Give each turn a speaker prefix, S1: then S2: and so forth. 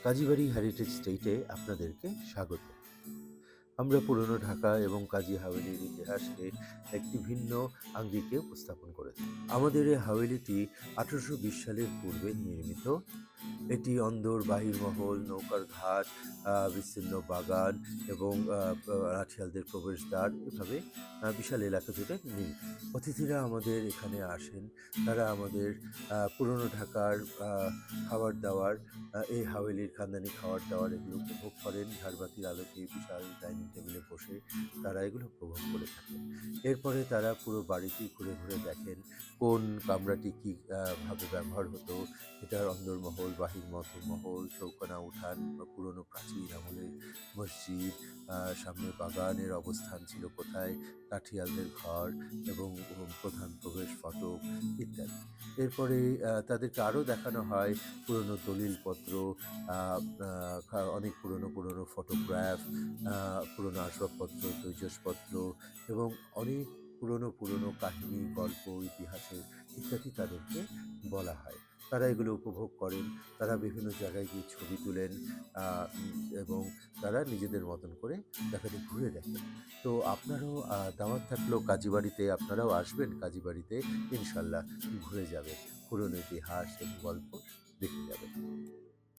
S1: Kazibari heritage স্টেটে আপনাদেরকে স্বাগত। আমরা পুরনো ঢাকা এবং কাজী হাভেলির ইতিহাসকে একটি ভিন্ন আঙ্গিকে উপস্থাপন করেছি। আমাদের এই হাভেলিটি 1820 সালের পূর্বে নির্মিত। এটি অন্দর বাহিরমহল, নৌকার ঘাট, বিস্তীর্ণ বাগান এবং লাঠিয়ালদের প্রবেশদ্বার, এভাবে বিশাল এলাকা জুড়ে নির্মিত। অতিথিরা আমাদের এখানে আসেন, তারা আমাদের পুরনো ঢাকার খাবার দাবার, এই হাভেলির খানদানি খাবার দাবার এগুলো উপভোগ করেন। ঝাড়বাতির আলোতে বিশাল ডাইনিং টেবিলে বসে তারা এগুলো উপভোগ করে থাকেন। এরপরে তারা পুরো বাড়িটি ঘুরে ঘুরে দেখেন কোন কামরাটি কী ভাবে ব্যবহার হতো, এটার অন্দরমহল, বাহিরমহল, চৌকানা উঠান বা পুরনো প্রাচীন আমলের মসজিদ, সামনে বাগানের অবস্থান ছিল কোথায়, কাঠিয়ালদের ঘর এবং প্রধান প্রবেশ ফটক ইত্যাদি। এরপরে তাদেরকে আরও দেখানো হয় পুরনো দলিলপত্র, অনেক পুরনো ফটোগ্রাফ, পুরনো আসবাবপত্র, তৈজসপত্র এবং অনেক পুরনো কাহিনী, গল্প, ইতিহাসের ইত্যাদি তাদেরকে বলা হয়। তারা এগুলো উপভোগ করেন, তারা বিভিন্ন জায়গায় গিয়ে ছবি তোলেন এবং তারা নিজেদের মতন করে জায়গাটি ঘুরে দেখেন। তো আপনারাও দাওয়াত থাকলেও কাজীবাড়িতে আপনারাও আসবেন, কাজীবাড়িতে ইনশাল্লাহ ঘুরে যাবেন, পুরনো ইতিহাস এবং গল্প দেখে যাবেন।